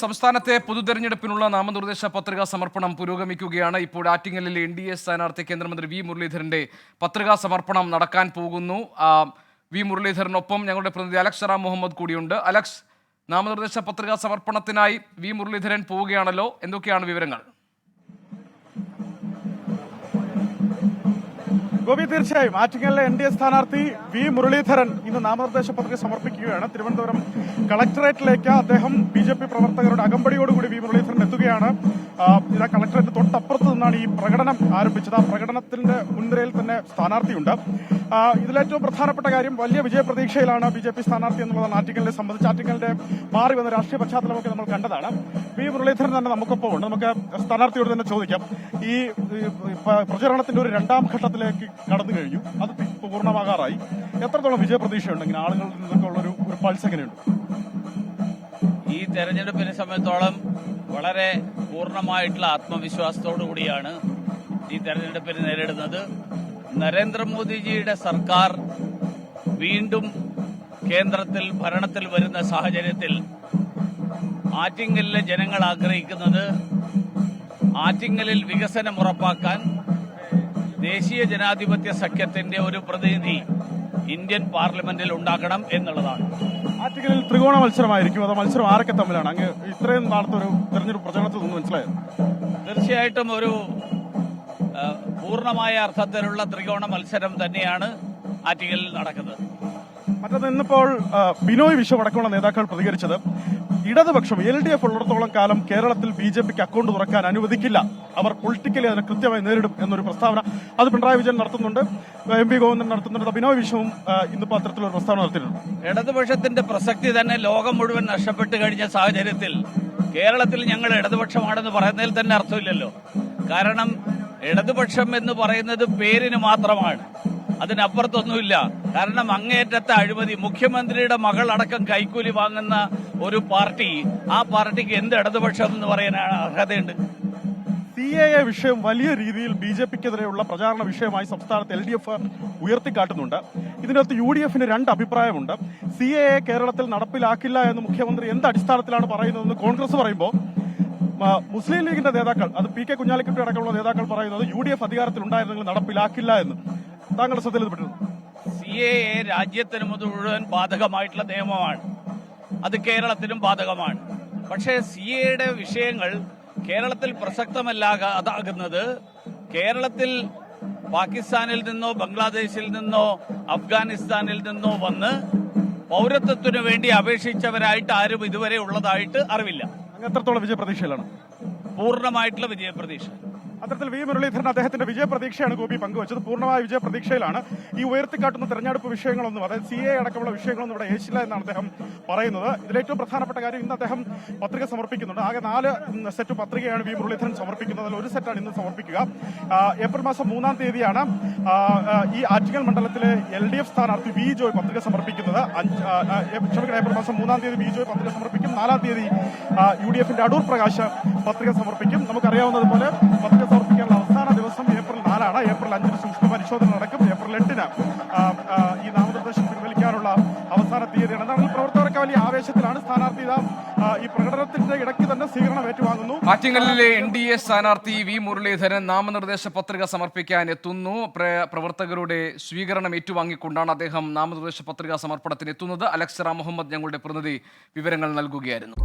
സംസ്ഥാനത്തെ പൊതുതെരഞ്ഞെടുപ്പിനുള്ള നാമനിർദ്ദേശ പത്രികാ സമർപ്പണം പുരോഗമിക്കുകയാണ്. ഇപ്പോൾ ആറ്റിങ്ങലിലെ NDA സ്ഥാനാർത്ഥി കേന്ദ്രമന്ത്രി വി മുരളീധരന്റെ പത്രികാ സമർപ്പണം നടക്കാൻ പോകുന്നു. വി മുരളീധരനൊപ്പം ഞങ്ങളുടെ പ്രതിനിധി അലക്സ് റാം മുഹമ്മദ് കൂടിയുണ്ട്. അലക്സ്, നാമനിർദ്ദേശ പത്രികാ സമർപ്പണത്തിനായി വി മുരളീധരൻ പോവുകയാണല്ലോ, എന്തൊക്കെയാണ് വിവരങ്ങൾ? ഗോപി, തീർച്ചയായും ആറ്റിങ്ങലിലെ NDA സ്ഥാനാർത്ഥി വി മുരളീധരൻ ഇന്ന് നാമനിർദ്ദേശ പത്രിക സമർപ്പിക്കുകയാണ്. തിരുവനന്തപുരം കളക്ടറേറ്റിലേക്ക് അദ്ദേഹം BJP പ്രവർത്തകരുടെ അകമ്പടിയോടുകൂടി വി മുരളീധരൻ എത്തുകയാണ്. കളക്ടറേറ്റ് തൊട്ടപ്പുറത്ത് നിന്നാണ് ഈ പ്രകടനം ആരംഭിച്ചത്. ആ പ്രകടനത്തിന്റെ മുൻനിരയിൽ തന്നെ സ്ഥാനാർത്ഥിയുണ്ട്. ഇതിലേറ്റവും പ്രധാനപ്പെട്ട കാര്യം, വലിയ വിജയപ്രതീക്ഷയിലാണ് BJP സ്ഥാനാർത്ഥി എന്നുള്ളതാണ് ആറ്റിങ്ങലിനെ സംബന്ധിച്ച്. ആറ്റിങ്ങലിന്റെ മാറി വന്ന രാഷ്ട്രീയ പശ്ചാത്തലമൊക്കെ നമ്മൾ കണ്ടതാണ്. വി മുരളീധരൻ തന്നെ നമുക്കൊപ്പം ഉണ്ട്. നമുക്ക് സ്ഥാനാർത്ഥിയോട് തന്നെ ചോദിക്കാം, ഈ പ്രചരണത്തിന്റെ ഒരു രണ്ടാം ഘട്ടത്തിലേക്ക് കടന്നു കഴിഞ്ഞു, അത് പൂർണ്ണമാകാറായി. എത്രത്തോളം വിജയപ്രതീക്ഷയുണ്ട്? ഇങ്ങനെ ആളുകളിൽ നിന്നൊക്കെ ഉള്ള ഒരു പൾസ് എങ്ങനെയുണ്ട്? ഈ തെരഞ്ഞെടുപ്പിനെ സംബന്ധിച്ചോളം വളരെ പൂർണ്ണമായിട്ടുള്ള ആത്മവിശ്വാസത്തോടു കൂടിയാണ് ഈ തെരഞ്ഞെടുപ്പിനെ നേരിടുന്നത്. നരേന്ദ്രമോദിജിയുടെ സർക്കാർ വീണ്ടും കേന്ദ്രത്തിൽ ഭരണത്തിൽ വരുന്ന സാഹചര്യത്തിൽ ആറ്റിങ്ങലിലെ ജനങ്ങൾ ആഗ്രഹിക്കുന്നത് ആറ്റിങ്ങലിൽ വികസനം ഉറപ്പാക്കാൻ ദേശീയ ജനാധിപത്യ സഖ്യത്തിന്റെ ഒരു പ്രതിനിധി ഇന്ത്യൻ പാർലമെന്റിൽ ഉണ്ടാക്കണം എന്നുള്ളതാണ്. ആറ്റിങ്ങലിൽ ത്രികോണ മത്സരമായിരിക്കും. അത് മത്സരം ആരൊക്കെ തമ്മിലാണ്? അങ്ങ് ഇത്രയും നാളത്തെ ഒരു തെരഞ്ഞെടുപ്പ് പ്രചരണത്തിൽ നിന്ന് മനസ്സിലായത്? തീർച്ചയായിട്ടും ഒരു പൂർണ്ണമായ അർത്ഥത്തിലുള്ള ത്രികോണ മത്സരം തന്നെയാണ് ആറ്റിങ്ങലിൽ നടക്കുന്നത്. മറ്റൊന്ന്, ഇന്നിപ്പോൾ ബിനോയ് വിശ്വം അടക്കമുള്ള നേതാക്കൾ പ്രതികരിച്ചത്, ഇടതുപക്ഷം LDF ഉള്ളിടത്തോളം കാലം കേരളത്തിൽ BJPക്ക് അക്കൗണ്ട് തുറക്കാൻ അനുവദിക്കില്ല, അവർ പൊളിറ്റിക്കലി അതിനെ കൃത്യമായി നേരിടും എന്നൊരു പ്രസ്താവന അത് പിണറായി വിജയൻ നടത്തുന്നുണ്ട്, MP ഗോവിന്ദൻ നടത്തുന്നുണ്ട്. ബിനോയ് വിശ്വവും ഇന്നിപ്പോൾ അത്തരത്തിലൊരു പ്രസ്താവന നടത്തിയിട്ടുണ്ട്. ഇടതുപക്ഷത്തിന്റെ പ്രസക്തി തന്നെ ലോകം മുഴുവൻ നഷ്ടപ്പെട്ട് കഴിഞ്ഞ സാഹചര്യത്തിൽ കേരളത്തിൽ ഞങ്ങൾ ഇടതുപക്ഷമാണെന്ന് പറയുന്നതിൽ തന്നെ അർത്ഥമില്ലല്ലോ. കാരണം ഇടതുപക്ഷം എന്ന് പറയുന്നത് പേരിന് മാത്രമാണ്, അതിനപ്പുറത്തൊന്നുമില്ല. കാരണം അങ്ങേയറ്റത്തെ അഴിമതി, മുഖ്യമന്ത്രിയുടെ മകൾ അടക്കം കൈക്കൂലി വാങ്ങുന്ന ഒരു പാർട്ടി, ആ പാർട്ടിക്ക് എന്ത് ഇടതുപക്ഷം എന്ന് പറയാൻ അർഹതയുണ്ട്? CAA വിഷയം വലിയ രീതിയിൽ BJPക്കെതിരെയുള്ള പ്രചാരണ വിഷയമായി സംസ്ഥാനത്ത് LDF ഉയർത്തിക്കാട്ടുന്നുണ്ട്. ഇതിനകത്ത് UDFന് രണ്ട് അഭിപ്രായമുണ്ട്. CAA കേരളത്തിൽ നടപ്പിലാക്കില്ല എന്ന് മുഖ്യമന്ത്രി എന്ത് അടിസ്ഥാനത്തിലാണ് പറയുന്നതെന്ന് കോൺഗ്രസ് പറയുമ്പോൾ, മുസ്ലിം ലീഗിന്റെ നേതാക്കൾ, അത് PK കുഞ്ഞാലിക്കുട്ടി അടക്കമുള്ള നേതാക്കൾ പറയുന്നത് UDF അധികാരത്തിൽ ഉണ്ടായിരുന്നെങ്കിൽ നടപ്പിലാക്കില്ല എന്ന്. താങ്കളുടെ ശ്രദ്ധയിൽപ്പെട്ടു? CAA രാജ്യത്തിന് മുഴുവൻ ബാധകമായിട്ടുള്ള നിയമമാണ്, അത് കേരളത്തിലും ബാധകമാണ്. പക്ഷേ CAAയുടെ വിഷയങ്ങൾ കേരളത്തിൽ പ്രസക്തമല്ലാതാകുന്നത് കേരളത്തിൽ പാകിസ്ഥാനിൽ നിന്നോ ബംഗ്ലാദേശിൽ നിന്നോ അഫ്ഗാനിസ്ഥാനിൽ നിന്നോ വന്ന് പൗരത്വത്തിനു വേണ്ടി അപേക്ഷിച്ചവരായിട്ട് ആരും ഇതുവരെ ഉള്ളതായിട്ട് അറിവില്ല. എത്രത്തോളം വിജയപ്രതീക്ഷയിലാണ്? പൂർണ്ണമായിട്ടുള്ള വിജയപ്രതീക്ഷ. അത്തരത്തിൽ വി മുരളീധരൻ അദ്ദേഹത്തിന്റെ വിജയപ്രതീക്ഷയാണ് ഗോപി പങ്കുവച്ചത്. പൂർണ്ണമായ വിജയപ്രതീക്ഷയിലാണ്. ഈ ഉയർത്തിക്കാട്ടുന്ന തെരഞ്ഞെടുപ്പ് വിഷയങ്ങളൊന്നും, അതായത് CAA അടക്കമുള്ള വിഷയങ്ങളൊന്നും ഇവിടെ ഏശില്ല എന്നാണ് അദ്ദേഹം പറയുന്നത്. ഇതിലേറ്റവും പ്രധാനപ്പെട്ട കാര്യം, ഇന്ന് അദ്ദേഹം പത്രിക സമർപ്പിക്കുന്നുണ്ട്. ആകെ 4 സെറ്റ് പത്രികയാണ് വി മുരളീധരൻ സമർപ്പിക്കുന്നത്. അതിൽ ഒരു സെറ്റാണ് ഇന്ന് സമർപ്പിക്കുക. ഏപ്രിൽ മാസം 3-ാം തീയതിയാണ് ഈ ആറ്റിങ്ങൽ മണ്ഡലത്തിലെ LDF സ്ഥാനാർത്ഥി വി ജോയ് പത്രിക സമർപ്പിക്കുന്നത്. ഏപ്രിൽ മാസം 3-ാം തീയതി വി ജോയ് പത്രിക സമർപ്പിക്കും. 4-ാം തീയതി UDFന്റെ അടൂർ പ്രകാശ് പത്രിക സമർപ്പിക്കും. നമുക്കറിയാവുന്നതുപോലെ പത്രിക സമർപ്പിക്കാനുള്ള അവസാന ദിവസം ഏപ്രിൽ 4-ആണ്. ഏപ്രിൽ 5-ന് സൂക്ഷ്മ പരിശോധന നടക്കും. ഏപ്രിൽ 8-ന് ഈ നാമനിർദ്ദേശം പിൻവലിക്കാനുള്ള അവസാന തീയതിയാണ്. എന്നാൽ പ്രവർത്തകരൊക്കെ വലിയ ആവേശത്തിലാണ്. സ്ഥാനാർത്ഥി ഈ പ്രകടനത്തിന്റെ ഇടയ്ക്ക് തന്നെ സ്വീകരണം ഏറ്റുവാങ്ങുന്നു. ആറ്റിങ്ങലിലെ NDA സ്ഥാനാർത്ഥി വി മുരളീധരൻ നാമനിർദ്ദേശ പത്രിക സമർപ്പിക്കാൻ എത്തുന്നു. പ്രവർത്തകരുടെ സ്വീകരണം ഏറ്റുവാങ്ങിക്കൊണ്ടാണ് അദ്ദേഹം നാമനിർദ്ദേശ പത്രിക സമർപ്പണത്തിന് എത്തുന്നത്. അലക്സ് റാം മുഹമ്മദ് ഞങ്ങളുടെ പ്രതിനിധി വിവരങ്ങൾ നൽകുകയായിരുന്നു.